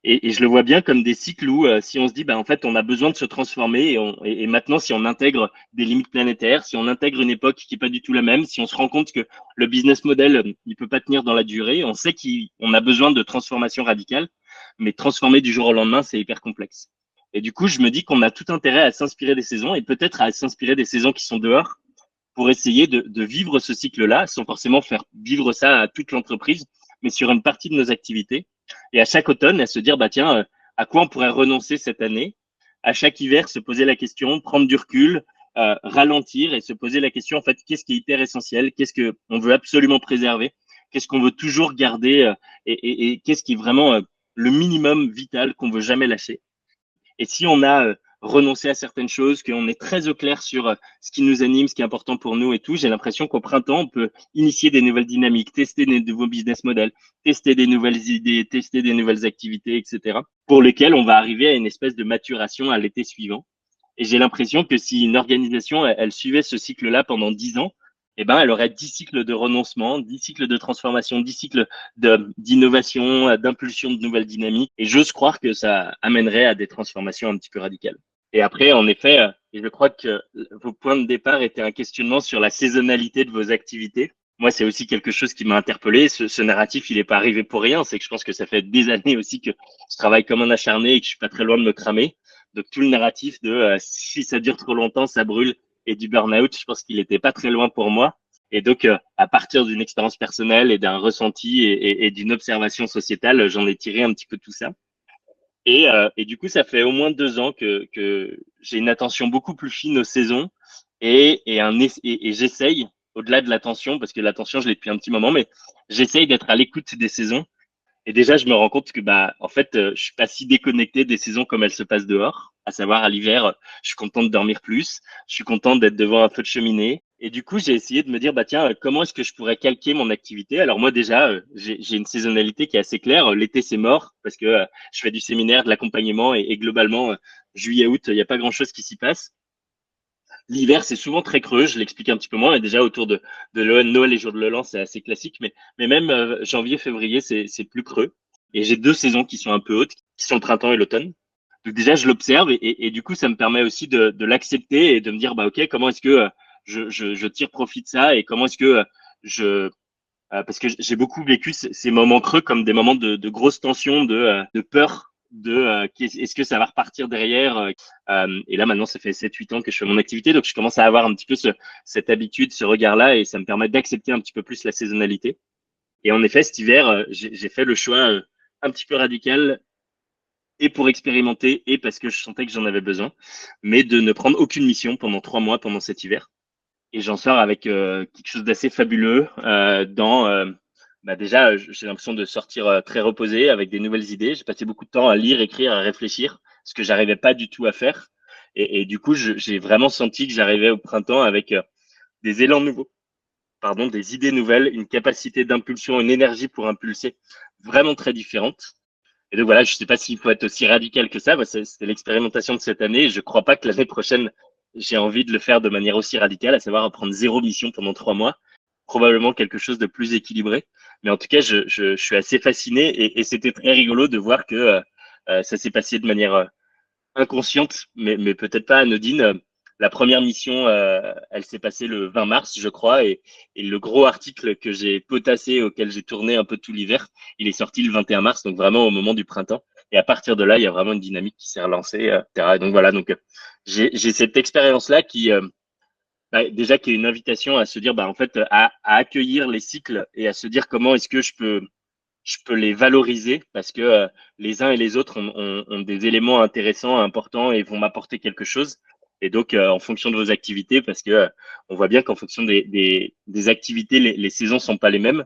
Et je le vois bien comme des cycles où, si on se dit, en fait, on a besoin de se transformer et maintenant, si on intègre des limites planétaires, si on intègre une époque qui est pas du tout la même, si on se rend compte que le business model, il peut pas tenir dans la durée, on sait qu'on a besoin de transformation radicale, mais transformer du jour au lendemain, c'est hyper complexe. Et du coup, je me dis qu'on a tout intérêt à s'inspirer des saisons et peut-être à s'inspirer des saisons qui sont dehors pour essayer de vivre ce cycle-là, sans forcément faire vivre ça à toute l'entreprise, mais sur une partie de nos activités. Et à chaque automne, à se dire, tiens, à quoi on pourrait renoncer cette année? À chaque hiver, se poser la question, prendre du recul, ralentir et se poser la question, en fait, qu'est-ce qui est hyper essentiel? Qu'est-ce que on veut absolument préserver? Qu'est-ce qu'on veut toujours garder? Et qu'est-ce qui est vraiment le minimum vital qu'on veut jamais lâcher? Et si on a renoncé à certaines choses, qu'on est très au clair sur ce qui nous anime, ce qui est important pour nous et tout, j'ai l'impression qu'au printemps, on peut initier des nouvelles dynamiques, tester des nouveaux business models, tester des nouvelles idées, tester des nouvelles activités, etc., pour lesquelles on va arriver à une espèce de maturation à l'été suivant. Et j'ai l'impression que si une organisation, elle suivait ce cycle-là pendant 10 ans, elle aurait 10 cycles de renoncement, 10 cycles de transformation, 10 cycles d'innovation, d'impulsion de nouvelles dynamiques. Et j'ose croire que ça amènerait à des transformations un petit peu radicales. Et après, en effet, je crois que vos points de départ étaient un questionnement sur la saisonnalité de vos activités. Moi, c'est aussi quelque chose qui m'a interpellé. Ce narratif, il n'est pas arrivé pour rien. C'est que je pense que ça fait des années aussi que je travaille comme un acharné et que je suis pas très loin de me cramer. Donc tout le narratif de si ça dure trop longtemps, ça brûle et du burn-out, je pense qu'il n'était pas très loin pour moi. Et donc, à partir d'une expérience personnelle et d'un ressenti et d'une observation sociétale, j'en ai tiré un petit peu tout ça. Et du coup, ça fait au moins 2 ans que j'ai une attention beaucoup plus fine aux saisons et j'essaye, au-delà de l'attention, parce que l'attention, je l'ai depuis un petit moment, mais j'essaye d'être à l'écoute des saisons et déjà, je me rends compte que en fait, je suis pas si déconnecté des saisons comme elles se passent dehors. À savoir, à l'hiver, je suis content de dormir plus, je suis content d'être devant un feu de cheminée. Et du coup, j'ai essayé de me dire, tiens, comment est-ce que je pourrais calquer mon activité? Alors moi, déjà, j'ai une saisonnalité qui est assez claire. L'été, c'est mort parce que je fais du séminaire, de l'accompagnement et globalement, juillet-août, il n'y a pas grand-chose qui s'y passe. L'hiver, c'est souvent très creux, je l'explique un petit peu moins, mais déjà autour de Noël et jour de l'an, c'est assez classique, mais même janvier, février, c'est plus creux. Et j'ai 2 saisons qui sont un peu hautes, qui sont le printemps et l'automne. Donc déjà, je l'observe et du coup, ça me permet aussi de l'accepter et de me dire, ok, comment est-ce que je tire profit de ça et comment est-ce que parce que j'ai beaucoup vécu ces moments creux comme des moments de grosse tension, de peur, est-ce que ça va repartir derrière et là maintenant ça fait 7-8 ans que je fais mon activité, donc je commence à avoir un petit peu cette habitude, ce regard-là, et ça me permet d'accepter un petit peu plus la saisonnalité. Et en effet, cet hiver, j'ai fait le choix un petit peu radical, et pour expérimenter, et parce que je sentais que j'en avais besoin, mais de ne prendre aucune mission pendant 3 mois pendant cet hiver. Et j'en sors avec quelque chose d'assez fabuleux déjà, j'ai l'impression de sortir très reposé avec des nouvelles idées. J'ai passé beaucoup de temps à lire, écrire, à réfléchir, ce que j'arrivais pas du tout à faire. Et du coup, j'ai vraiment senti que j'arrivais au printemps avec des élans nouveaux. pardon, des idées nouvelles, une capacité d'impulsion, une énergie pour impulser vraiment très différente. Et donc voilà, je ne sais pas s'il faut être aussi radical que ça. C'était l'expérimentation de cette année. Je ne crois pas que l'année prochaine, j'ai envie de le faire de manière aussi radicale, à savoir prendre 0 mission pendant 3 mois. Probablement quelque chose de plus équilibré. Mais en tout cas, je suis assez fasciné et c'était très rigolo de voir que ça s'est passé de manière inconsciente, mais peut-être pas anodine. La première mission, elle s'est passée le 20 mars, je crois, et le gros article que j'ai potassé, auquel j'ai tourné un peu tout l'hiver, il est sorti le 21 mars, donc vraiment au moment du printemps. Et à partir de là, il y a vraiment une dynamique qui s'est relancée, etc. Et donc voilà, donc j'ai cette expérience-là qui, déjà, qui est une invitation à se dire, en fait, à accueillir les cycles et à se dire comment est-ce que je peux les valoriser parce que les uns et les autres ont des éléments intéressants, importants et vont m'apporter quelque chose. Et donc, en fonction de vos activités, parce que on voit bien qu'en fonction des activités, les saisons sont pas les mêmes.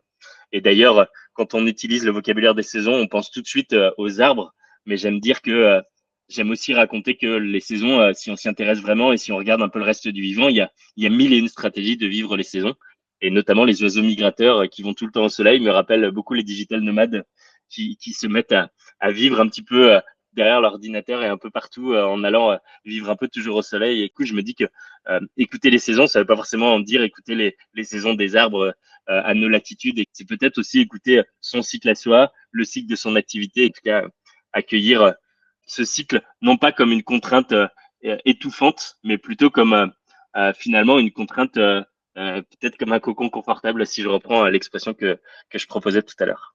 Et d'ailleurs, quand on utilise le vocabulaire des saisons, on pense tout de suite aux arbres. Mais j'aime dire que j'aime aussi raconter que les saisons, si on s'y intéresse vraiment et si on regarde un peu le reste du vivant, il y a mille et une stratégies de vivre les saisons et notamment les oiseaux migrateurs qui vont tout le temps au soleil me rappellent beaucoup les digital nomades qui se mettent à vivre un petit peu derrière l'ordinateur et un peu partout en allant vivre un peu toujours au soleil. Et du coup, je me dis que écouter les saisons, ça veut pas forcément dire écouter les saisons des arbres à nos latitudes. Et c'est peut-être aussi écouter son cycle à soi, le cycle de son activité, et en tout cas accueillir ce cycle, non pas comme une contrainte étouffante, mais plutôt comme finalement une contrainte peut-être comme un cocon confortable, si je reprends l'expression que je proposais tout à l'heure.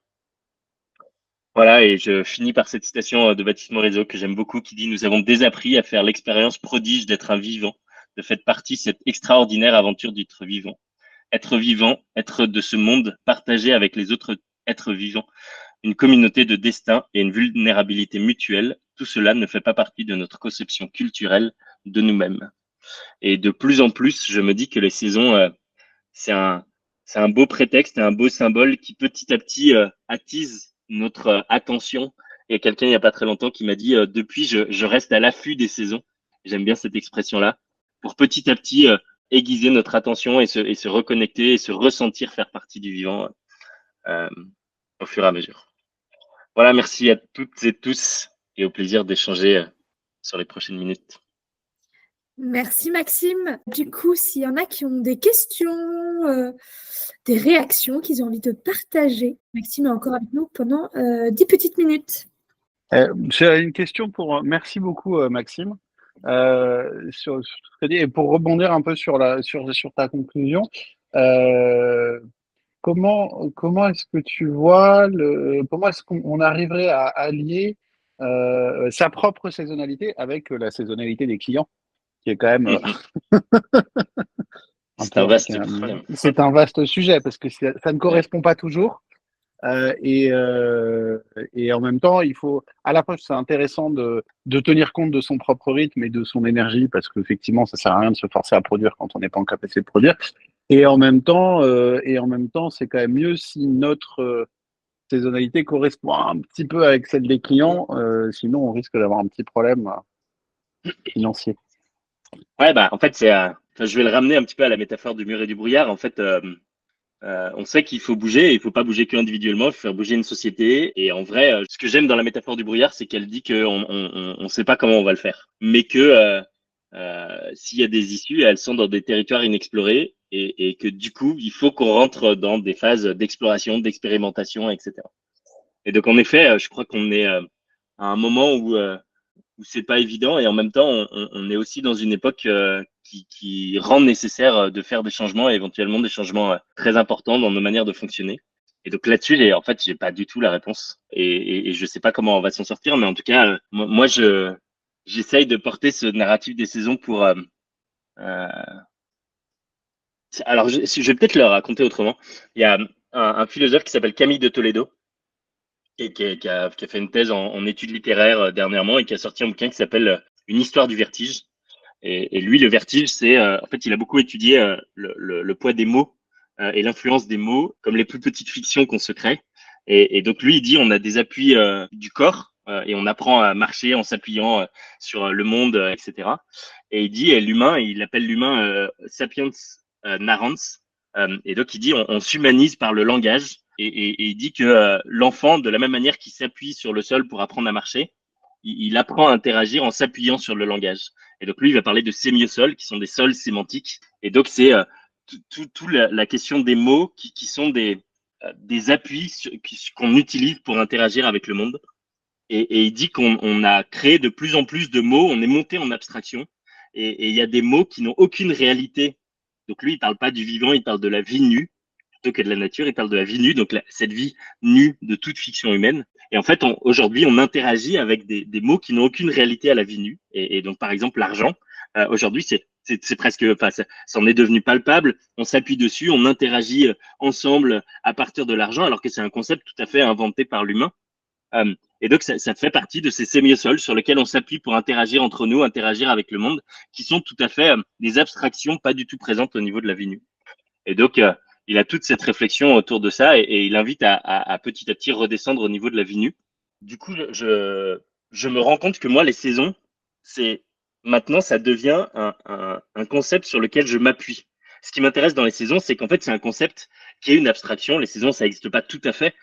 Voilà, et je finis par cette citation de Baptiste Morisot que j'aime beaucoup, qui dit: Nous avons désappris à faire l'expérience prodige d'être un vivant, de faire partie de cette extraordinaire aventure d'être vivant, être de ce monde, partagé avec les autres êtres vivants, une communauté de destin et une vulnérabilité mutuelle. Tout cela ne fait pas partie de notre conception culturelle de nous-mêmes. Et de plus en plus, je me dis que les saisons, c'est un, c'est un beau prétexte et un beau symbole qui petit à petit attise notre attention. Il y a quelqu'un il n'y a pas très longtemps qui m'a dit depuis je reste à l'affût des saisons. J'aime bien cette expression-là pour petit à petit aiguiser notre attention et se reconnecter et se ressentir faire partie du vivant euh, au fur et à mesure. Voilà, merci à toutes et tous et au plaisir d'échanger sur les prochaines minutes. Merci Maxime. Du coup, s'il y en a qui ont des questions, des réactions qu'ils ont envie de partager, Maxime est encore avec nous pendant 10 petites minutes. J'ai une question merci beaucoup Maxime. Sur ce que tu as dit, et pour rebondir un peu sur ta conclusion, comment est-ce que tu vois comment est-ce qu'on arriverait à allier sa propre saisonnalité avec la saisonnalité des clients, qui est quand même un C'est peu un vaste problème. c'est un vaste sujet parce que ça ne correspond pas toujours. Euh, et, euh, et en même temps, il faut, à la fois, c'est intéressant de tenir compte de son propre rythme et de son énergie, parce qu'effectivement, ça sert à rien de se forcer à produire quand on n'est pas en capacité de produire. Et en même temps, c'est quand même mieux si notre saisonnalité correspond un petit peu avec celle des clients. Sinon, on risque d'avoir un petit problème financier. Ouais, en fait, je vais le ramener un petit peu à la métaphore du mur et du brouillard. En fait, on sait qu'il faut bouger et il faut pas bouger que individuellement, il faut faire bouger une société. Et en vrai, ce que j'aime dans la métaphore du brouillard, c'est qu'elle dit qu'on on sait pas comment on va le faire, mais que s'il y a des issues, elles sont dans des territoires inexplorés et que du coup, il faut qu'on rentre dans des phases d'exploration, d'expérimentation, etc. Et donc, en effet, je crois qu'on est à un moment où c'est pas évident et en même temps on est aussi dans une époque qui rend nécessaire de faire des changements et éventuellement des changements très importants dans nos manières de fonctionner. Et donc là-dessus, j'ai pas du tout la réponse et je sais pas comment on va s'en sortir, mais en tout cas, moi j'essaye de porter ce narratif des saisons pour. Euh, alors je vais peut-être le raconter autrement. Il y a un philosophe qui s'appelle Camille de Toledo et qui a fait une thèse en études littéraires dernièrement et qui a sorti un bouquin qui s'appelle Une histoire du vertige. Et lui, le vertige, c'est en fait, il a beaucoup étudié le poids des mots et l'influence des mots comme les plus petites fictions qu'on se crée. Et donc lui, il dit on a des appuis du corps et on apprend à marcher en s'appuyant sur le monde, etc. Et il dit l'humain, il appelle l'humain sapiens narrans, Et donc, il dit on s'humanise par le langage. Et il dit que l'enfant, de la même manière qu'il s'appuie sur le sol pour apprendre à marcher, il apprend à interagir en s'appuyant sur le langage. Et donc, lui, il va parler de sémiosols, qui sont des sols sémantiques. Et donc, c'est tout la question des mots qui sont des appuis qu'on utilise pour interagir avec le monde. Et il dit qu'on a créé de plus en plus de mots, on est monté en abstraction. Et il y a des mots qui n'ont aucune réalité. Donc lui, il parle pas du vivant, il parle de la vie nue plutôt que de la nature, il parle de la vie nue, donc cette vie nue de toute fiction humaine. Et en fait, aujourd'hui, on interagit avec des mots qui n'ont aucune réalité à la vie nue. Et donc, par exemple, l'argent, aujourd'hui, c'est presque, enfin, ça en est devenu palpable. On s'appuie dessus, on interagit ensemble à partir de l'argent, alors que c'est un concept tout à fait inventé par l'humain. Et donc, ça fait partie de ces sémiosols sur lesquels on s'appuie pour interagir entre nous, interagir avec le monde, qui sont tout à fait des abstractions pas du tout présentes au niveau de la vie nue. Et donc, il a toute cette réflexion autour de ça et il invite à petit à petit redescendre au niveau de la vie nue. Du coup, je me rends compte que moi, les saisons, maintenant, ça devient un concept sur lequel je m'appuie. Ce qui m'intéresse dans les saisons, c'est qu'en fait, c'est un concept qui est une abstraction. Les saisons, ça n'existe pas tout à fait,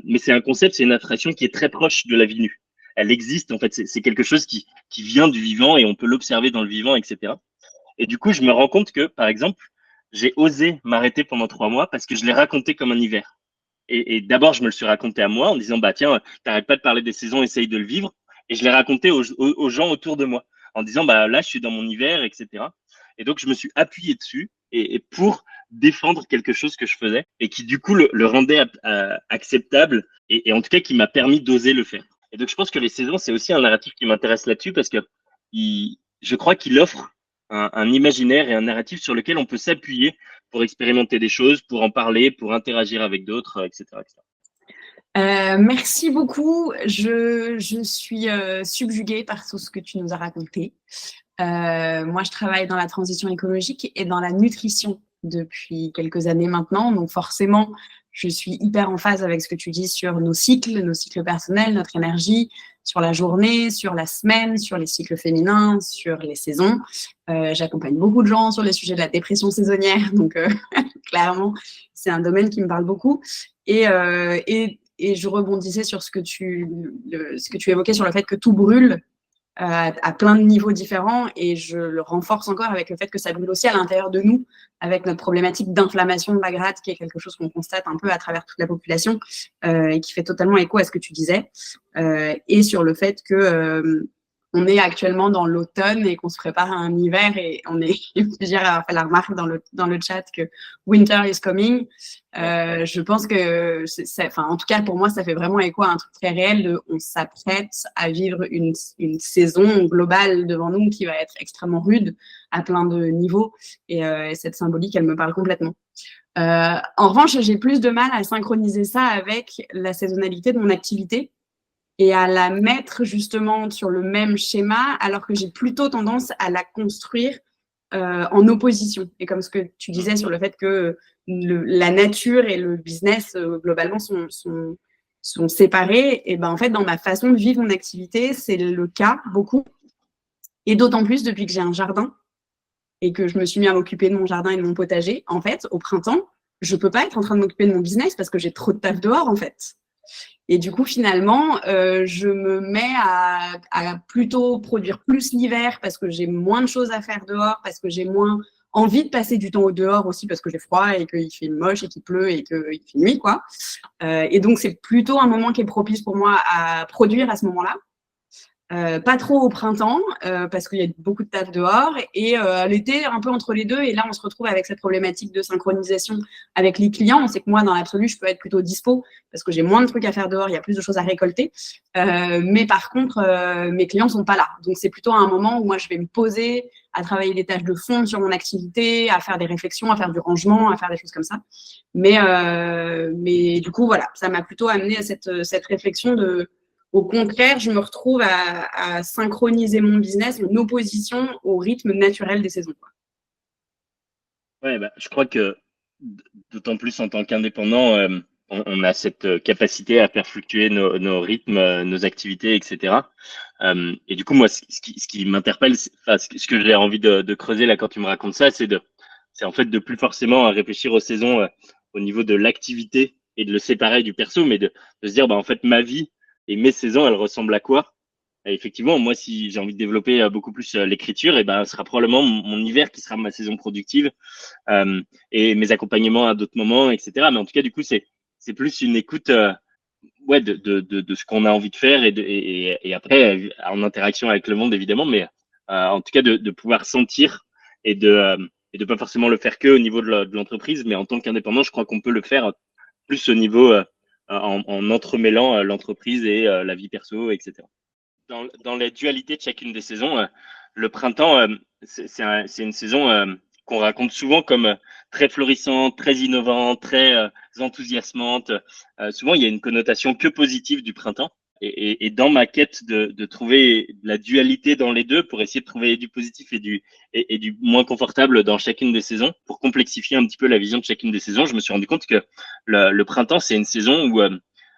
mais c'est un concept, c'est une abstraction qui est très proche de la vie nue. Elle existe, en fait, c'est quelque chose qui vient du vivant et on peut l'observer dans le vivant, etc. Et du coup, je me rends compte que, par exemple, j'ai osé m'arrêter pendant 3 mois parce que je l'ai raconté comme un hiver. Et d'abord, je me le suis raconté à moi en disant, bah tiens, t'arrêtes pas de parler des saisons, essaye de le vivre. Et je l'ai raconté aux gens autour de moi en disant, bah là, je suis dans mon hiver, etc. Et donc, je me suis appuyé dessus et pour défendre quelque chose que je faisais et qui, du coup, le rendait acceptable et en tout cas, qui m'a permis d'oser le faire. Et donc, je pense que les saisons, c'est aussi un narratif qui m'intéresse là-dessus parce que je crois qu'il offre un imaginaire et un narratif sur lequel on peut s'appuyer pour expérimenter des choses, pour en parler, pour interagir avec d'autres, etc., etc. Merci beaucoup. Je suis subjuguée par tout ce que tu nous as raconté. Moi, je travaille dans la transition écologique et dans la nutrition depuis quelques années maintenant. Donc forcément, je suis hyper en phase avec ce que tu dis sur nos cycles personnels, notre énergie, sur la journée, sur la semaine, sur les cycles féminins, sur les saisons. J'accompagne beaucoup de gens sur les sujets de la dépression saisonnière. Donc clairement, c'est un domaine qui me parle beaucoup. Et je rebondissais sur ce que tu évoquais sur le fait que tout brûle à plein de niveaux différents et je le renforce encore avec le fait que ça brûle aussi à l'intérieur de nous avec notre problématique d'inflammation de la gratte qui est quelque chose qu'on constate un peu à travers toute la population et qui fait totalement écho à ce que tu disais et sur le fait que on est actuellement dans l'automne et qu'on se prépare à un hiver et on est plusieurs à avoir fait la remarque dans le chat que winter is coming. Je pense que, en tout cas pour moi, ça fait vraiment écho à un truc très réel on s'apprête à vivre une saison globale devant nous qui va être extrêmement rude à plein de niveaux et cette symbolique, elle me parle complètement. En revanche, j'ai plus de mal à synchroniser ça avec la saisonnalité de mon activité et à la mettre justement sur le même schéma, alors que j'ai plutôt tendance à la construire en opposition. Et comme ce que tu disais sur le fait que la nature et le business, globalement, sont séparés, et ben en fait, dans ma façon de vivre mon activité, c'est le cas beaucoup. Et d'autant plus depuis que j'ai un jardin et que je me suis mis à m'occuper de mon jardin et de mon potager. En fait, au printemps, je peux pas être en train de m'occuper de mon business parce que j'ai trop de taf dehors, en fait. Et du coup, finalement, je me mets à plutôt produire plus l'hiver parce que j'ai moins de choses à faire dehors, parce que j'ai moins envie de passer du temps au dehors aussi parce que j'ai froid et qu'il fait moche et qu'il pleut et qu'il fait nuit, quoi. Et donc, c'est plutôt un moment qui est propice pour moi à produire à ce moment-là. Pas trop au printemps parce qu'il y a beaucoup de taf dehors et l'été un peu entre les deux et là on se retrouve avec cette problématique de synchronisation avec les clients. On sait que moi dans l'absolu je peux être plutôt dispo parce que j'ai moins de trucs à faire dehors, il y a plus de choses à récolter mais par contre mes clients sont pas là, donc c'est plutôt un moment où moi je vais me poser à travailler des tâches de fond sur mon activité, à faire des réflexions, à faire du rangement, à faire des choses comme ça, mais du coup voilà, ça m'a plutôt amené à cette réflexion de au contraire, je me retrouve à synchroniser mon business en opposition au rythme naturel des saisons. Ouais, bah, je crois que d'autant plus en tant qu'indépendant, on a cette capacité à faire fluctuer nos rythmes, nos activités, etc. Et du coup, moi, ce qui m'interpelle, ce que j'ai envie de creuser là quand tu me racontes ça, c'est C'est en fait de plus forcément réfléchir aux saisons au niveau de l'activité et de le séparer du perso, mais de se dire, en fait, ma vie et mes saisons, elles ressemblent à quoi? Et effectivement, moi, si j'ai envie de développer beaucoup plus l'écriture, et ce sera probablement mon hiver qui sera ma saison productive et mes accompagnements à d'autres moments, etc. Mais en tout cas, du coup, c'est plus une écoute de ce qu'on a envie de faire et après, en interaction avec le monde, évidemment, mais en tout cas, de pouvoir sentir et de pas forcément le faire que au niveau de l'entreprise, mais en tant qu'indépendant, je crois qu'on peut le faire plus au niveau en entremêlant l'entreprise et la vie perso, etc. Dans les dualités de chacune des saisons, le printemps, c'est une saison qu'on raconte souvent comme très florissante, très innovante, très enthousiasmante. Souvent, il y a une connotation que positive du printemps. Et dans ma quête de trouver la dualité dans les deux, pour essayer de trouver du positif et du moins confortable dans chacune des saisons, pour complexifier un petit peu la vision de chacune des saisons, je me suis rendu compte que le printemps, c'est une saison où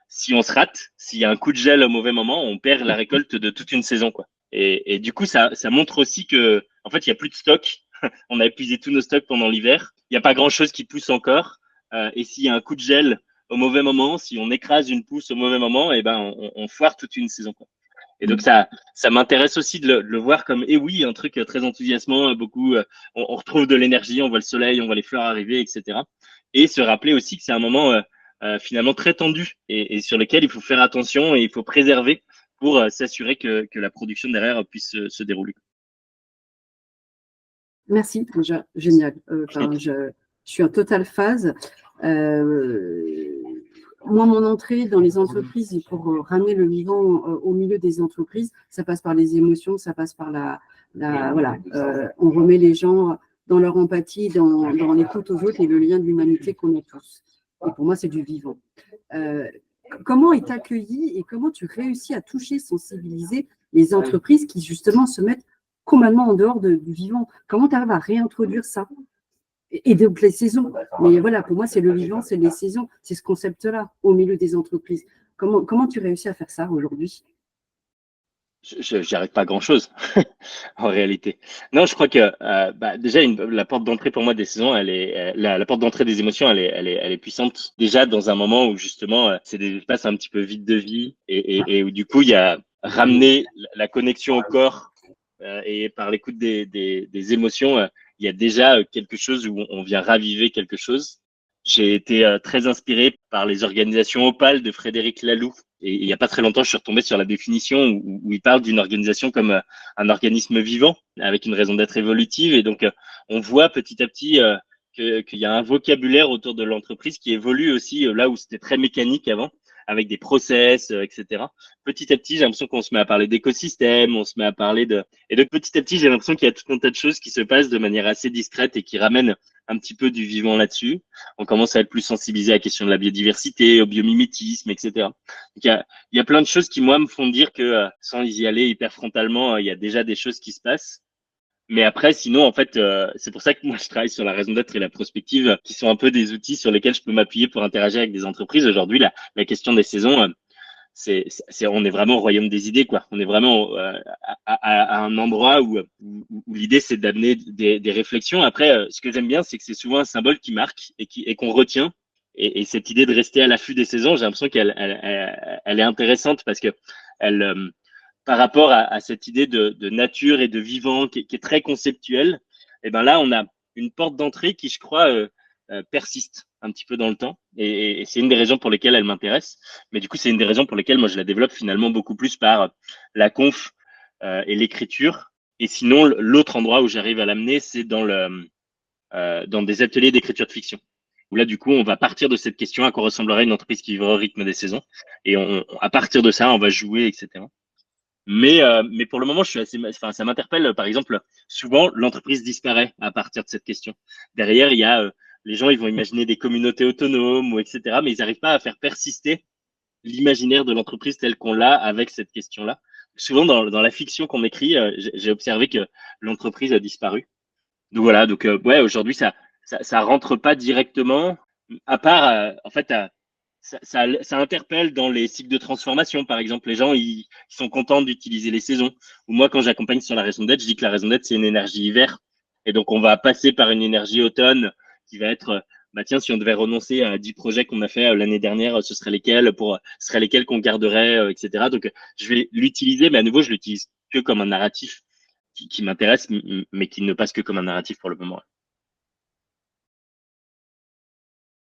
si on se rate, s'il y a un coup de gel au mauvais moment, on perd la récolte de toute une saison, quoi. Et du coup, ça montre aussi que, en fait, il n'y a plus de stock. On a épuisé tous nos stocks pendant l'hiver. Il n'y a pas grand-chose qui pousse encore. Et s'il y a un coup de gel au mauvais moment, si on écrase une pousse au mauvais moment, on foire toute une saison, quoi. Et donc, ça m'intéresse aussi de le voir comme, oui, un truc très enthousiasmant, beaucoup, on retrouve de l'énergie, on voit le soleil, on voit les fleurs arriver, etc. Et se rappeler aussi que c'est un moment finalement très tendu et sur lequel il faut faire attention et il faut préserver pour s'assurer que la production derrière puisse se dérouler. Merci, déjà, génial. Je suis en totale phase. Moi, mon entrée dans les entreprises et pour ramener le vivant au milieu des entreprises, ça passe par les émotions, ça passe par on remet les gens dans leur empathie, dans l'écoute aux autres et le lien de l'humanité qu'on a tous. Et pour moi, c'est du vivant. Comment est accueilli et comment tu réussis à toucher, sensibiliser les entreprises qui justement se mettent complètement en dehors du vivant? Comment tu arrives à réintroduire ça? Et donc les saisons. Mais voilà, pour moi, c'est le vivant, c'est les saisons, c'est ce concept-là au milieu des entreprises. Comment tu réussis à faire ça aujourd'hui? J'y arrive pas grand-chose en réalité. Non, je crois que déjà la porte d'entrée pour moi des saisons, la porte d'entrée des émotions, elle est puissante. Déjà dans un moment où justement c'est des espaces un petit peu vides de vie et où du coup il y a ramener la connexion au corps et par l'écoute des émotions, il y a déjà quelque chose où on vient raviver quelque chose. J'ai été très inspiré par les organisations Opale de Frédéric Laloux. Et il n'y a pas très longtemps, je suis retombé sur la définition où il parle d'une organisation comme un organisme vivant, avec une raison d'être évolutive. Et donc, on voit petit à petit qu'il y a un vocabulaire autour de l'entreprise qui évolue aussi là où c'était très mécanique avant, avec des process, etc. Petit à petit, j'ai l'impression qu'on se met à parler d'écosystème, on se met à parler de… Et donc, petit à petit, j'ai l'impression qu'il y a tout un tas de choses qui se passent de manière assez discrète et qui ramènent un petit peu du vivant là-dessus. On commence à être plus sensibilisé à la question de la biodiversité, au biomimétisme, etc. Donc, il y a plein de choses qui, moi, me font dire que sans y aller hyper frontalement, il y a déjà des choses qui se passent. Mais après, sinon, en fait, c'est pour ça que moi, je travaille sur la raison d'être et la prospective, qui sont un peu des outils sur lesquels je peux m'appuyer pour interagir avec des entreprises. Aujourd'hui, la question des saisons, on est vraiment au royaume des idées, quoi. On est vraiment à un endroit où l'idée, c'est d'amener des réflexions. Après, ce que j'aime bien, c'est que c'est souvent un symbole qui marque et qu'on retient. Et cette idée de rester à l'affût des saisons, j'ai l'impression qu'elle est intéressante parce que par rapport à cette idée de nature et de vivant qui est très conceptuelle, et ben là, on a une porte d'entrée qui, je crois, persiste un petit peu dans le temps. Et c'est une des raisons pour lesquelles elle m'intéresse. Mais du coup, c'est une des raisons pour lesquelles moi, je la développe finalement beaucoup plus par la conf et l'écriture. Et sinon, l'autre endroit où j'arrive à l'amener, c'est dans des ateliers d'écriture de fiction. Où là, du coup, on va partir de cette question à quoi ressemblerait une entreprise qui vivrait au rythme des saisons. Et à partir de ça, on va jouer, etc. Mais pour le moment, ça m'interpelle. Par exemple, souvent, l'entreprise disparaît à partir de cette question. Derrière, il y a les gens, ils vont imaginer des communautés autonomes ou etc. Mais ils n'arrivent pas à faire persister l'imaginaire de l'entreprise tel qu'on l'a avec cette question-là. Souvent, dans la fiction qu'on écrit, j'ai observé que l'entreprise a disparu. Donc voilà. Donc aujourd'hui, ça rentre pas directement, à part en fait. Ça interpelle dans les cycles de transformation, par exemple. Les gens, ils sont contents d'utiliser les saisons. Ou moi, quand j'accompagne sur la raison d'être, je dis que la raison d'être, c'est une énergie hiver. Et donc, on va passer par une énergie automne qui va être, bah tiens, si on devait renoncer à 10 projets qu'on a fait l'année dernière, ce seraient lesquels qu'on garderait, etc. Donc, je vais l'utiliser, mais à nouveau, je l'utilise que comme un narratif qui m'intéresse, mais qui ne passe que comme un narratif pour le moment.